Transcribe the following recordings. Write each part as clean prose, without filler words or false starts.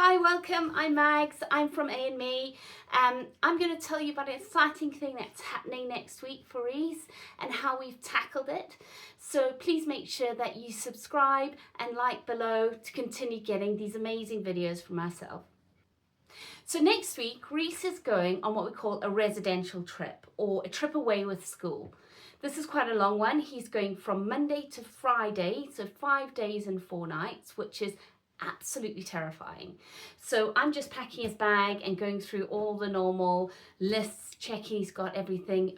Hi, welcome. I'm Mags. I'm from A&Me. I'm going to tell you about an exciting thing that's happening next week for Rhys and how we've tackled it. So please make sure that you subscribe and like below to continue getting these amazing videos from myself. So next week, Rhys is going on what we call a residential trip or a trip away with school. This is quite a long one. He's going from Monday to Friday, so 5 days and 4 nights, which is absolutely terrifying. So I'm just packing his bag and going through all the normal lists, checking he's got everything,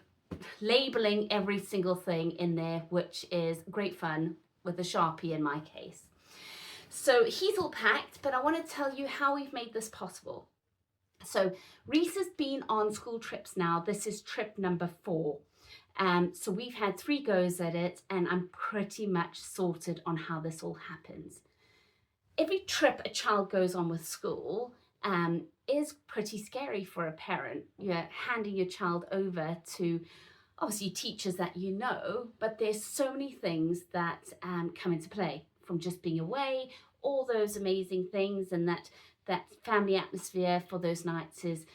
labeling every single thing in there, which is great fun with a Sharpie in my case. So he's all packed, but I want to tell you how we've made this possible. So Rhys has been on school trips now. This is trip number 4. So we've had 3 goes at it, and I'm pretty much sorted on how this all happens. Every trip a child goes on with school is pretty scary for a parent. You're handing your child over to obviously teachers that you know, but there's so many things that come into play, from just being away, all those amazing things, and that family atmosphere for those nights is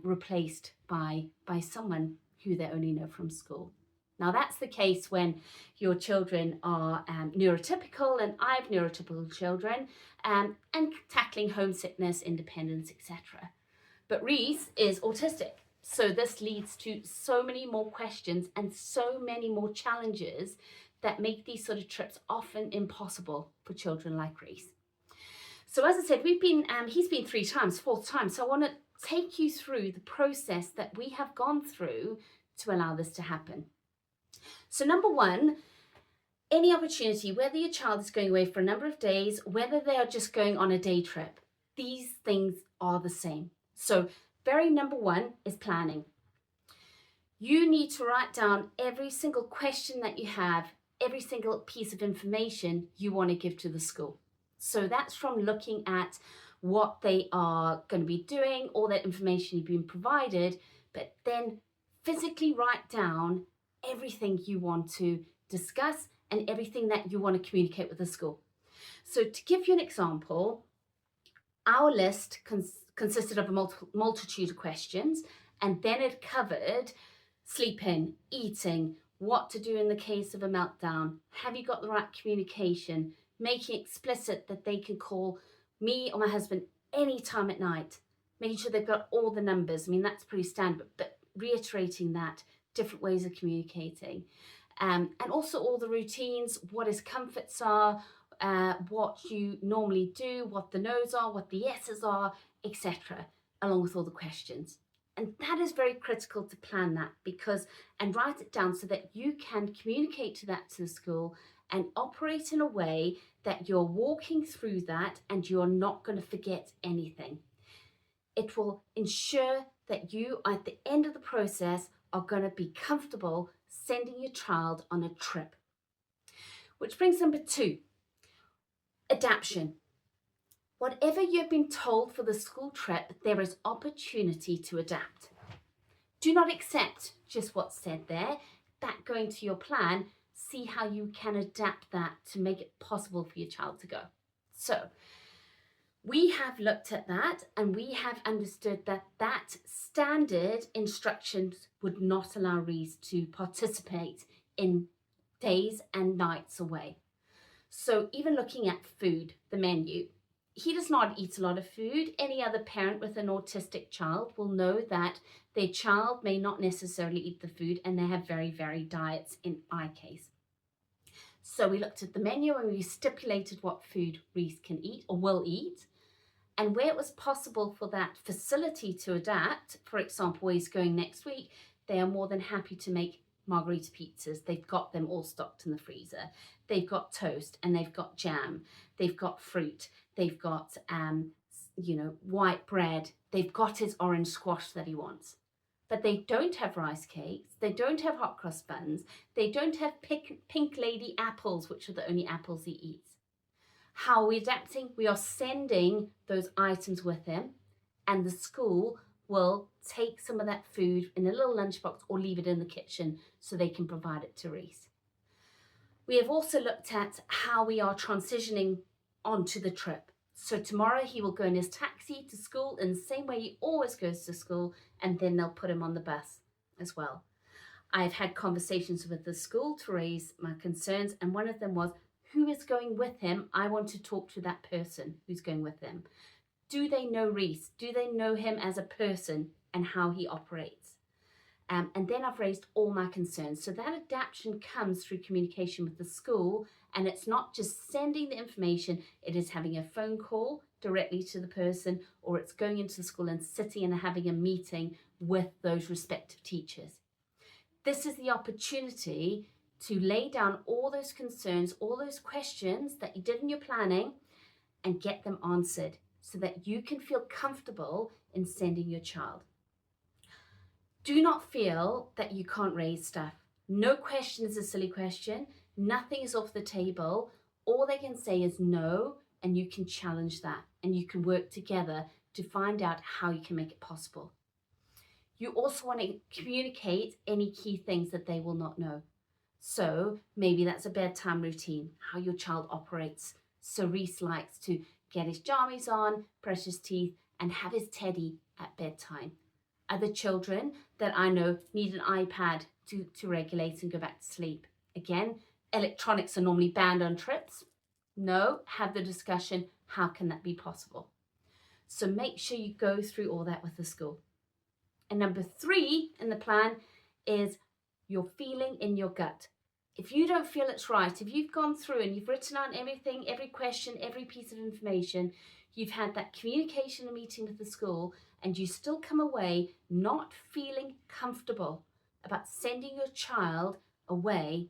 replaced by someone who they only know from school. Now that's the case when your children are neurotypical, and I have neurotypical children, and tackling homesickness, independence, etc. But Rhys is autistic, so this leads to so many more questions and so many more challenges that make these sort of trips often impossible for children like Rhys. So as I said, he's been 3 times, 4th time. So I want to take you through the process that we have gone through to allow this to happen. So number 1, any opportunity, whether your child is going away for a number of days, whether they are just going on a day trip, these things are the same. So very number 1 is planning. You need to write down every single question that you have, every single piece of information you want to give to the school. So that's from looking at what they are going to be doing, all that information you've been provided, but then physically write down everything you want to discuss and everything that you want to communicate with the school. So to give you an example, our list consisted of a multitude of questions, and then it covered sleeping, eating, what to do in the case of a meltdown, have you got the right communication, making explicit that they can call me or my husband any time at night, making sure they've got all the numbers. I mean, that's pretty standard, but reiterating that, different ways of communicating. And also all the routines, what his comforts are, what you normally do, what the no's are, what the yeses are, etc., along with all the questions. And that is very critical to plan that, and write it down so that you can communicate to the school and operate in a way that you're walking through that and you're not going to forget anything. It will ensure that you, at the end of the process, are going to be comfortable sending your child on a trip. Which brings number 2, adaption. Whatever you've been told for the school trip, there is opportunity to adapt. Do not accept just what's said there. That going to your plan, see how you can adapt that to make it possible for your child to go. So we have looked at that, and we have understood that standard instructions would not allow Rhys to participate in days and nights away. So even looking at food, the menu, he does not eat a lot of food. Any other parent with an autistic child will know that their child may not necessarily eat the food, and they have very varied diets in my case. So we looked at the menu and we stipulated what food Rhys can eat or will eat. And where it was possible for that facility to adapt, for example, where he's going next week, they are more than happy to make margarita pizzas. They've got them all stocked in the freezer. They've got toast and they've got jam. They've got fruit. They've got, white bread. They've got his orange squash that he wants. But they don't have rice cakes. They don't have hot cross buns. They don't have pink lady apples, which are the only apples he eats. How are we adapting? We are sending those items with him, and the school will take some of that food in a little lunchbox or leave it in the kitchen so they can provide it to Rhys. We have also looked at how we are transitioning onto the trip. So tomorrow he will go in his taxi to school in the same way he always goes to school, and then they'll put him on the bus as well. I've had conversations with the school to raise my concerns, and one of them was, who is going with him? I want to talk to that person who's going with him. Do they know Rhys? Do they know him as a person and how he operates? And then I've raised all my concerns. So that adaption comes through communication with the school, and it's not just sending the information, it is having a phone call directly to the person, or it's going into the school and sitting and having a meeting with those respective teachers. This is the opportunity to lay down all those concerns, all those questions that you did in your planning, and get them answered so that you can feel comfortable in sending your child. Do not feel that you can't raise stuff. No question is a silly question. Nothing is off the table. All they can say is no, and you can challenge that, and you can work together to find out how you can make it possible. You also want to communicate any key things that they will not know. So maybe that's a bedtime routine, how your child operates. So Rhys likes to get his jammies on, brush his teeth, and have his teddy at bedtime. Other children that I know need an iPad to regulate and go back to sleep. Again, electronics are normally banned on trips. No, have the discussion, how can that be possible? So make sure you go through all that with the school. And number 3 in the plan is your feeling in your gut. If you don't feel it's right, if you've gone through and you've written out everything, every question, every piece of information, you've had that communication and meeting with the school, and you still come away not feeling comfortable about sending your child away,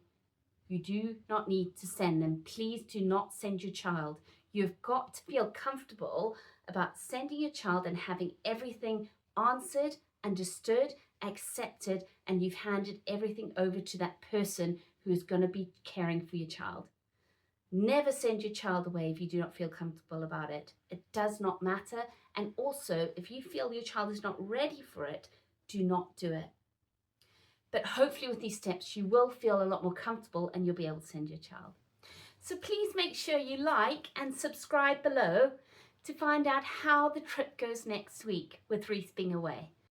you do not need to send them. Please do not send your child. You've got to feel comfortable about sending your child and having everything answered, understood, accepted, and you've handed everything over to that person who is going to be caring for your child. Never send your child away if you do not feel comfortable about it. It does not matter. And also, if you feel your child is not ready for it, do not do it. But hopefully with these steps, you will feel a lot more comfortable and you'll be able to send your child. So please make sure you like and subscribe below to find out how the trip goes next week with Rhys being away.